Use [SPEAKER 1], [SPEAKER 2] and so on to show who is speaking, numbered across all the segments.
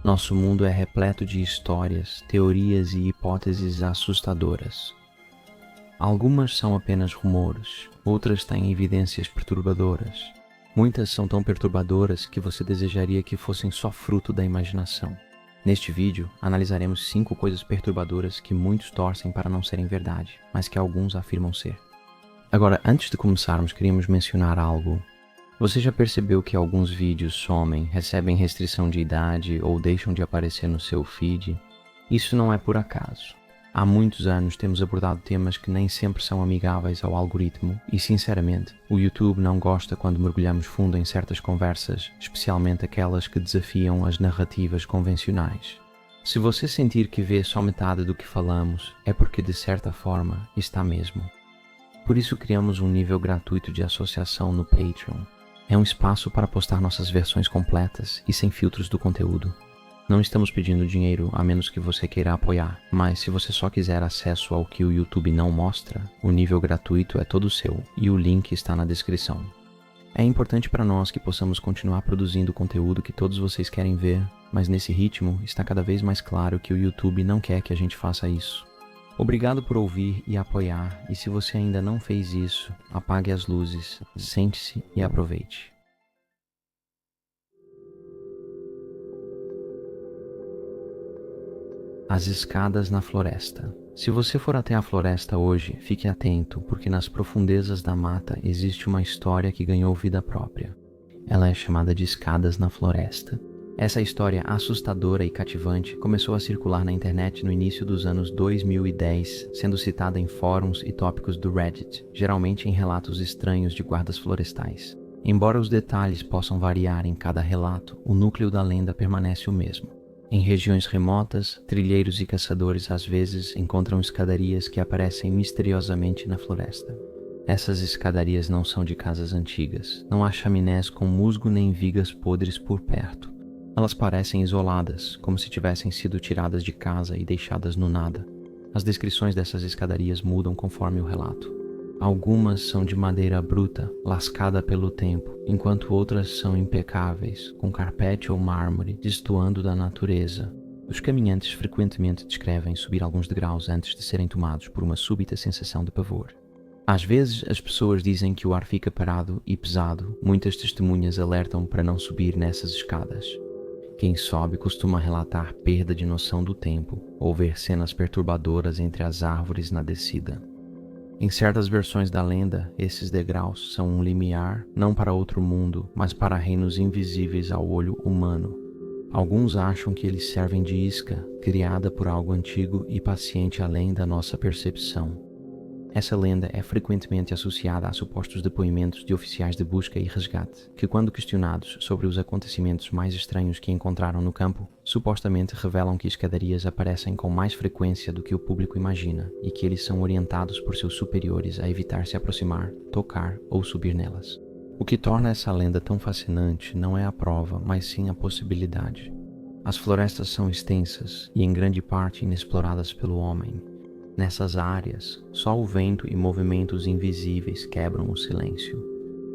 [SPEAKER 1] Nosso mundo é repleto de histórias, teorias e hipóteses assustadoras. Algumas são apenas rumores, outras têm evidências perturbadoras. Muitas são tão perturbadoras que você desejaria que fossem só fruto da imaginação. Neste vídeo, analisaremos 5 coisas perturbadoras que muitos torcem para não serem verdade, mas que alguns afirmam ser. Agora, antes de começarmos, queríamos mencionar algo. Você já percebeu que alguns vídeos somem, recebem restrição de idade ou deixam de aparecer no seu feed? Isso não é por acaso. Há muitos anos temos abordado temas que nem sempre são amigáveis ao algoritmo e, sinceramente, o YouTube não gosta quando mergulhamos fundo em certas conversas, especialmente aquelas que desafiam as narrativas convencionais. Se você sentir que vê só metade do que falamos, é porque, de certa forma, está mesmo. Por isso criamos um nível gratuito de associação no Patreon. É um espaço para postar nossas versões completas e sem filtros do conteúdo. Não estamos pedindo dinheiro a menos que você queira apoiar, mas se você só quiser acesso ao que o YouTube não mostra, o nível gratuito é todo seu e o link está na descrição. É importante para nós que possamos continuar produzindo o conteúdo que todos vocês querem ver, mas nesse ritmo está cada vez mais claro que o YouTube não quer que a gente faça isso. Obrigado por ouvir e apoiar, e se você ainda não fez isso, apague as luzes, sente-se e aproveite. As escadas na floresta. Se você for até a floresta hoje, fique atento, porque nas profundezas da mata existe uma história que ganhou vida própria. Ela é chamada de escadas na floresta. Essa história assustadora e cativante começou a circular na internet no início dos anos 2010, sendo citada em fóruns e tópicos do Reddit, geralmente em relatos estranhos de guardas florestais. Embora os detalhes possam variar em cada relato, o núcleo da lenda permanece o mesmo. Em regiões remotas, trilheiros e caçadores às vezes encontram escadarias que aparecem misteriosamente na floresta. Essas escadarias não são de casas antigas, não há chaminés com musgo nem vigas podres por perto. Elas parecem isoladas, como se tivessem sido tiradas de casa e deixadas no nada. As descrições dessas escadarias mudam conforme o relato. Algumas são de madeira bruta, lascada pelo tempo, enquanto outras são impecáveis, com carpete ou mármore, destoando da natureza. Os caminhantes frequentemente descrevem subir alguns degraus antes de serem tomados por uma súbita sensação de pavor. Às vezes, as pessoas dizem que o ar fica parado e pesado. Muitas testemunhas alertam para não subir nessas escadas. Quem sobe costuma relatar perda de noção do tempo ou ver cenas perturbadoras entre as árvores na descida. Em certas versões da lenda, esses degraus são um limiar não para outro mundo, mas para reinos invisíveis ao olho humano. Alguns acham que eles servem de isca, criada por algo antigo e paciente além da nossa percepção. Essa lenda é frequentemente associada a supostos depoimentos de oficiais de busca e resgate, que, quando questionados sobre os acontecimentos mais estranhos que encontraram no campo, supostamente revelam que escadarias aparecem com mais frequência do que o público imagina e que eles são orientados por seus superiores a evitar se aproximar, tocar ou subir nelas. O que torna essa lenda tão fascinante não é a prova, mas sim a possibilidade. As florestas são extensas e, em grande parte, inexploradas pelo homem. Nessas áreas, só o vento e movimentos invisíveis quebram o silêncio.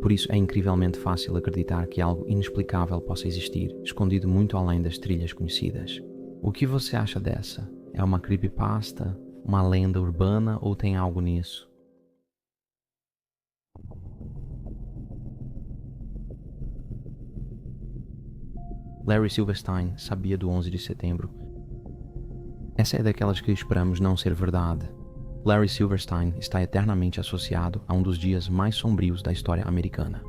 [SPEAKER 1] Por isso é incrivelmente fácil acreditar que algo inexplicável possa existir, escondido muito além das trilhas conhecidas. O que você acha dessa? É uma creepypasta, uma lenda urbana ou tem algo nisso? Larry Silverstein sabia do 11 de setembro. Essa é daquelas que esperamos não ser verdade. Larry Silverstein está eternamente associado a um dos dias mais sombrios da história americana.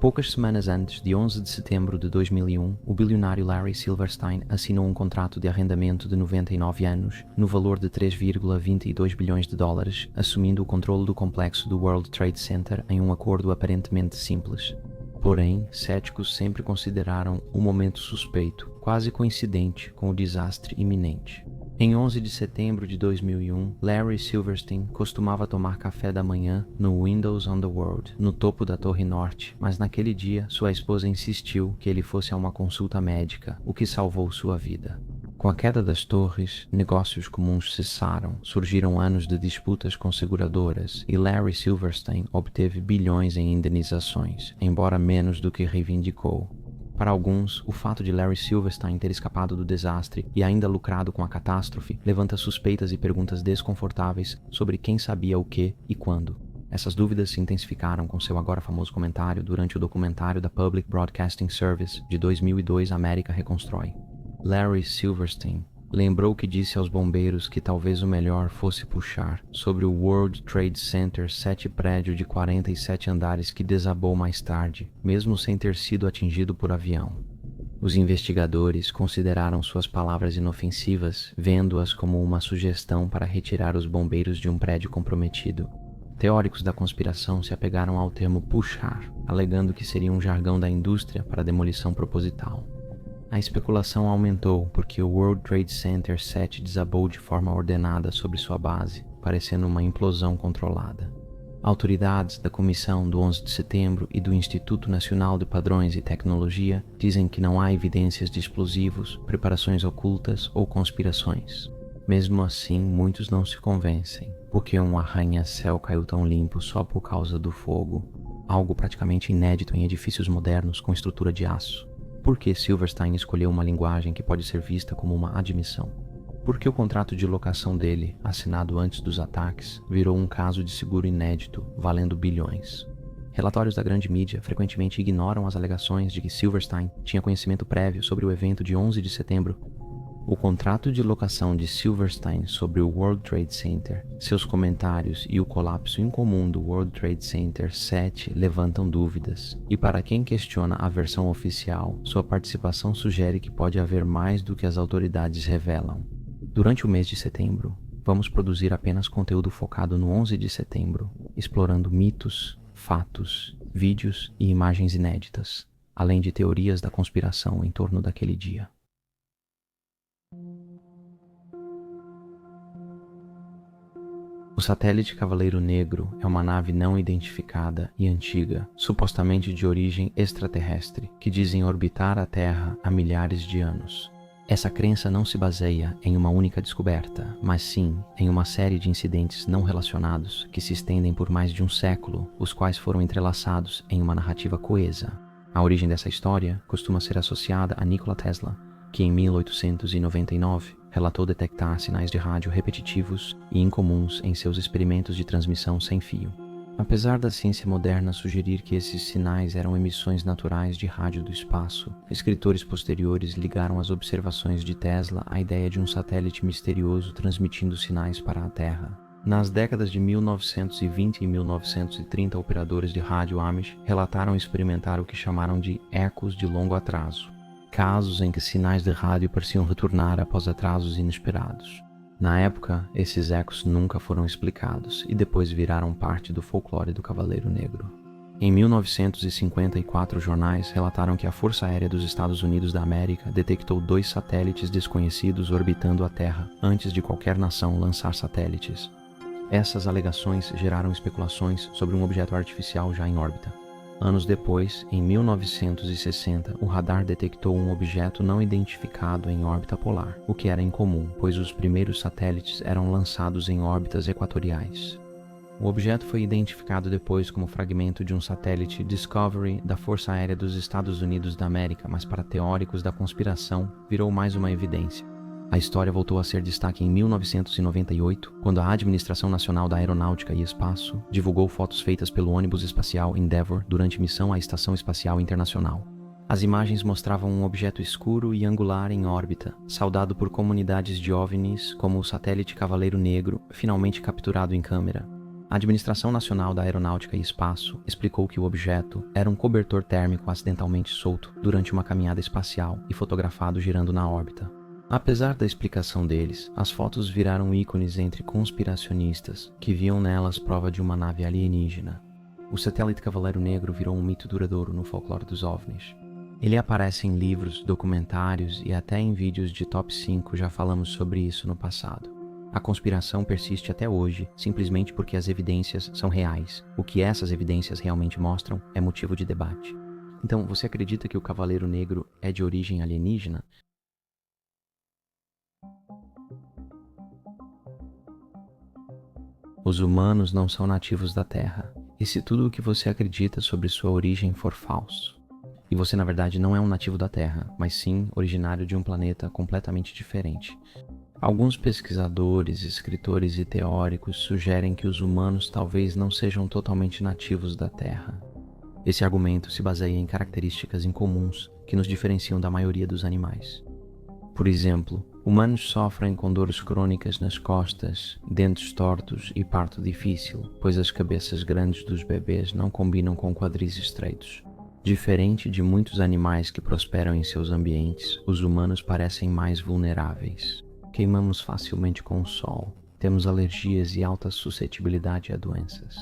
[SPEAKER 1] Poucas semanas antes de 11 de setembro de 2001, o bilionário Larry Silverstein assinou um contrato de arrendamento de 99 anos, no valor de 3,22 bilhões de dólares, assumindo o controle do complexo do World Trade Center em um acordo aparentemente simples. Porém, céticos sempre consideraram o momento suspeito, quase coincidente com o desastre iminente. Em 11 de setembro de 2001, Larry Silverstein costumava tomar café da manhã no Windows on the World, no topo da Torre Norte, mas naquele dia sua esposa insistiu que ele fosse a uma consulta médica, o que salvou sua vida. Com a queda das torres, negócios comuns cessaram, surgiram anos de disputas com seguradoras e Larry Silverstein obteve bilhões em indenizações, embora menos do que reivindicou. Para alguns, o fato de Larry Silverstein ter escapado do desastre e ainda lucrado com a catástrofe levanta suspeitas e perguntas desconfortáveis sobre quem sabia o que e quando. Essas dúvidas se intensificaram com seu agora famoso comentário durante o documentário da Public Broadcasting Service de 2002 América Reconstrói. Larry Silverstein lembrou que disse aos bombeiros que talvez o melhor fosse puxar sobre o World Trade Center 7 prédio de 47 andares que desabou mais tarde, mesmo sem ter sido atingido por avião. Os investigadores consideraram suas palavras inofensivas, vendo-as como uma sugestão para retirar os bombeiros de um prédio comprometido. Teóricos da conspiração se apegaram ao termo puxar, alegando que seria um jargão da indústria para demolição proposital. A especulação aumentou porque o World Trade Center 7 desabou de forma ordenada sobre sua base, parecendo uma implosão controlada. Autoridades da Comissão do 11 de Setembro e do Instituto Nacional de Padrões e Tecnologia dizem que não há evidências de explosivos, preparações ocultas ou conspirações. Mesmo assim, muitos não se convencem, porque um arranha-céu caiu tão limpo só por causa do fogo, algo praticamente inédito em edifícios modernos com estrutura de aço. Por que Silverstein escolheu uma linguagem que pode ser vista como uma admissão? Por que o contrato de locação dele, assinado antes dos ataques, virou um caso de seguro inédito, valendo bilhões? Relatórios da grande mídia frequentemente ignoram as alegações de que Silverstein tinha conhecimento prévio sobre o evento de 11 de setembro. O contrato de locação de Silverstein sobre o World Trade Center, seus comentários e o colapso incomum do World Trade Center 7 levantam dúvidas, e para quem questiona a versão oficial, sua participação sugere que pode haver mais do que as autoridades revelam. Durante o mês de setembro, vamos produzir apenas conteúdo focado no 11 de setembro, explorando mitos, fatos, vídeos e imagens inéditas, além de teorias da conspiração em torno daquele dia. O satélite Cavaleiro Negro é uma nave não identificada e antiga, supostamente de origem extraterrestre, que dizem orbitar a Terra há milhares de anos. Essa crença não se baseia em uma única descoberta, mas sim em uma série de incidentes não relacionados que se estendem por mais de um século, os quais foram entrelaçados em uma narrativa coesa. A origem dessa história costuma ser associada a Nikola Tesla, que em 1899 relatou detectar sinais de rádio repetitivos e incomuns em seus experimentos de transmissão sem fio. Apesar da ciência moderna sugerir que esses sinais eram emissões naturais de rádio do espaço, escritores posteriores ligaram as observações de Tesla à ideia de um satélite misterioso transmitindo sinais para a Terra. Nas décadas de 1920 e 1930, operadores de rádio Amish relataram experimentar o que chamaram de ecos de longo atraso, casos em que sinais de rádio pareciam retornar após atrasos inesperados. Na época, esses ecos nunca foram explicados e depois viraram parte do folclore do Cavaleiro Negro. Em 1954, jornais relataram que a Força Aérea dos Estados Unidos da América detectou 2 satélites desconhecidos orbitando a Terra antes de qualquer nação lançar satélites. Essas alegações geraram especulações sobre um objeto artificial já em órbita. Anos depois, em 1960, o radar detectou um objeto não identificado em órbita polar, o que era incomum, pois os primeiros satélites eram lançados em órbitas equatoriais. O objeto foi identificado depois como fragmento de um satélite Discovery da Força Aérea dos Estados Unidos da América, mas para teóricos da conspiração, virou mais uma evidência. A história voltou a ser destaque em 1998, quando a Administração Nacional da Aeronáutica e Espaço divulgou fotos feitas pelo ônibus espacial Endeavour durante missão à Estação Espacial Internacional. As imagens mostravam um objeto escuro e angular em órbita, saudado por comunidades de OVNIs como o satélite Cavaleiro Negro, finalmente capturado em câmera. A Administração Nacional da Aeronáutica e Espaço explicou que o objeto era um cobertor térmico acidentalmente solto durante uma caminhada espacial e fotografado girando na órbita. Apesar da explicação deles, as fotos viraram ícones entre conspiracionistas que viam nelas prova de uma nave alienígena. O satélite Cavaleiro Negro virou um mito duradouro no folclore dos OVNIs. Ele aparece em livros, documentários e até em vídeos de Top 5, já falamos sobre isso no passado. A conspiração persiste até hoje, simplesmente porque as evidências são reais. O que essas evidências realmente mostram é motivo de debate. Então, você acredita que o Cavaleiro Negro é de origem alienígena? Os humanos não são nativos da Terra. E se tudo o que você acredita sobre sua origem for falso? E você, na verdade, não é um nativo da Terra, mas sim originário de um planeta completamente diferente. Alguns pesquisadores, escritores e teóricos sugerem que os humanos talvez não sejam totalmente nativos da Terra. Esse argumento se baseia em características incomuns que nos diferenciam da maioria dos animais. Por exemplo, humanos sofrem com dores crônicas nas costas, dentes tortos e parto difícil, pois as cabeças grandes dos bebês não combinam com quadris estreitos. Diferente de muitos animais que prosperam em seus ambientes, os humanos parecem mais vulneráveis. Queimamos facilmente com o sol, temos alergias e alta suscetibilidade a doenças.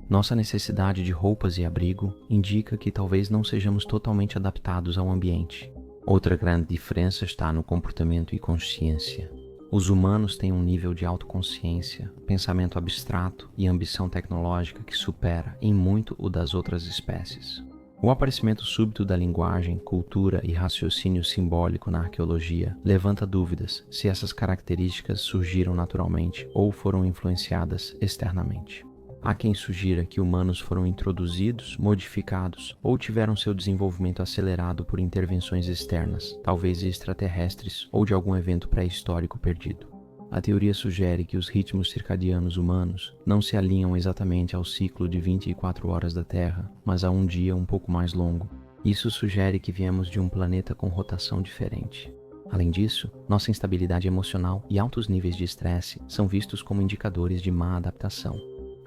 [SPEAKER 1] Nossa necessidade de roupas e abrigo indica que talvez não sejamos totalmente adaptados ao ambiente. Outra grande diferença está no comportamento e consciência. Os humanos têm um nível de autoconsciência, pensamento abstrato e ambição tecnológica que supera em muito o das outras espécies. O aparecimento súbito da linguagem, cultura e raciocínio simbólico na arqueologia levanta dúvidas se essas características surgiram naturalmente ou foram influenciadas externamente. Há quem sugira que humanos foram introduzidos, modificados ou tiveram seu desenvolvimento acelerado por intervenções externas, talvez extraterrestres ou de algum evento pré-histórico perdido. A teoria sugere que os ritmos circadianos humanos não se alinham exatamente ao ciclo de 24 horas da Terra, mas a um dia um pouco mais longo. Isso sugere que viemos de um planeta com rotação diferente. Além disso, nossa instabilidade emocional e altos níveis de estresse são vistos como indicadores de má adaptação.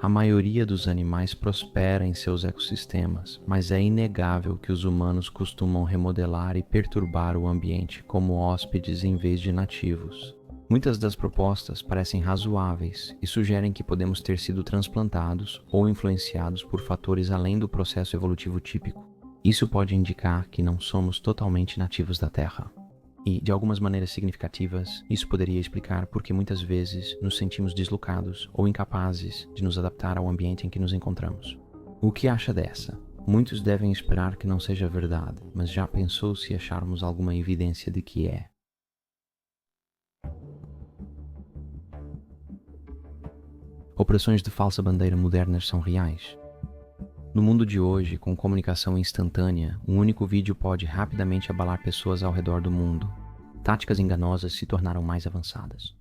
[SPEAKER 1] A maioria dos animais prospera em seus ecossistemas, mas é inegável que os humanos costumam remodelar e perturbar o ambiente como hóspedes em vez de nativos. Muitas das propostas parecem razoáveis e sugerem que podemos ter sido transplantados ou influenciados por fatores além do processo evolutivo típico. Isso pode indicar que não somos totalmente nativos da Terra. E, de algumas maneiras significativas, isso poderia explicar por que muitas vezes nos sentimos deslocados ou incapazes de nos adaptar ao ambiente em que nos encontramos. O que acha dessa? Muitos devem esperar que não seja verdade, mas já pensou se acharmos alguma evidência de que é? Operações de falsa bandeira modernas são reais? No mundo de hoje, com comunicação instantânea, um único vídeo pode rapidamente abalar pessoas ao redor do mundo. Táticas enganosas se tornaram mais avançadas.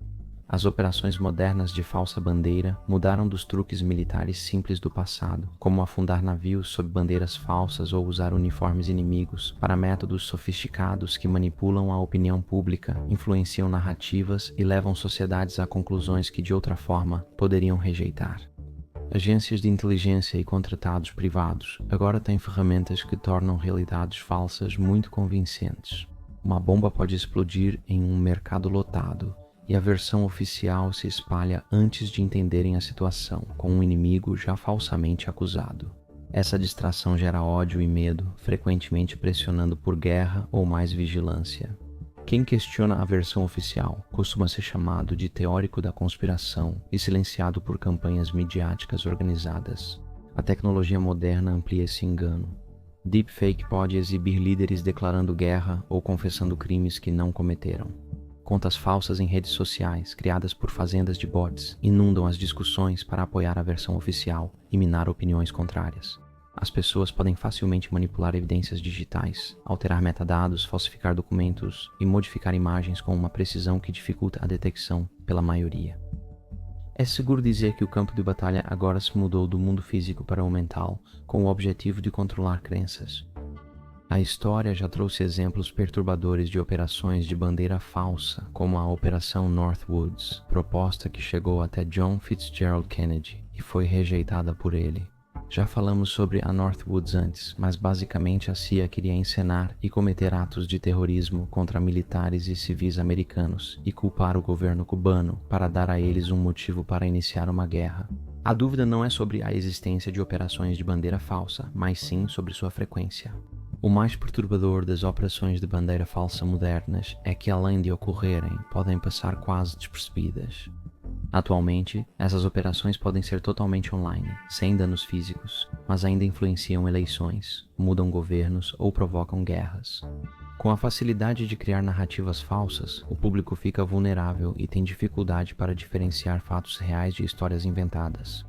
[SPEAKER 1] As operações modernas de falsa bandeira mudaram dos truques militares simples do passado, como afundar navios sob bandeiras falsas ou usar uniformes inimigos, para métodos sofisticados que manipulam a opinião pública, influenciam narrativas e levam sociedades a conclusões que de outra forma poderiam rejeitar. Agências de inteligência e contratados privados agora têm ferramentas que tornam realidades falsas muito convincentes. Uma bomba pode explodir em um mercado lotado, e a versão oficial se espalha antes de entenderem a situação, com um inimigo já falsamente acusado. Essa distração gera ódio e medo, frequentemente pressionando por guerra ou mais vigilância. Quem questiona a versão oficial costuma ser chamado de teórico da conspiração e silenciado por campanhas midiáticas organizadas. A tecnologia moderna amplia esse engano. Deepfake pode exibir líderes declarando guerra ou confessando crimes que não cometeram. Contas falsas em redes sociais, criadas por fazendas de bots, inundam as discussões para apoiar a versão oficial e minar opiniões contrárias. As pessoas podem facilmente manipular evidências digitais, alterar metadados, falsificar documentos e modificar imagens com uma precisão que dificulta a detecção pela maioria. É seguro dizer que o campo de batalha agora se mudou do mundo físico para o mental, com o objetivo de controlar crenças. A história já trouxe exemplos perturbadores de operações de bandeira falsa, como a Operação Northwoods, proposta que chegou até John Fitzgerald Kennedy e foi rejeitada por ele. Já falamos sobre a Northwoods antes, mas basicamente a CIA queria encenar e cometer atos de terrorismo contra militares e civis americanos e culpar o governo cubano para dar a eles um motivo para iniciar uma guerra. A dúvida não é sobre a existência de operações de bandeira falsa, mas sim sobre sua frequência. O mais perturbador das operações de bandeira falsa modernas é que, além de ocorrerem, podem passar quase despercebidas. Atualmente, essas operações podem ser totalmente online, sem danos físicos, mas ainda influenciam eleições, mudam governos ou provocam guerras. Com a facilidade de criar narrativas falsas, o público fica vulnerável e tem dificuldade para diferenciar fatos reais de histórias inventadas.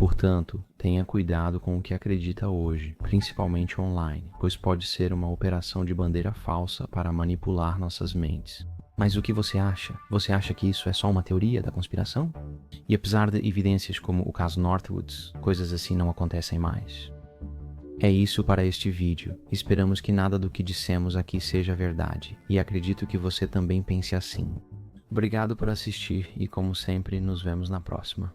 [SPEAKER 1] Portanto, tenha cuidado com o que acredita hoje, principalmente online, pois pode ser uma operação de bandeira falsa para manipular nossas mentes. Mas o que você acha? Você acha que isso é só uma teoria da conspiração? E apesar de evidências como o caso Northwoods, coisas assim não acontecem mais. É isso para este vídeo. Esperamos que nada do que dissemos aqui seja verdade, e acredito que você também pense assim. Obrigado por assistir e, como sempre, nos vemos na próxima.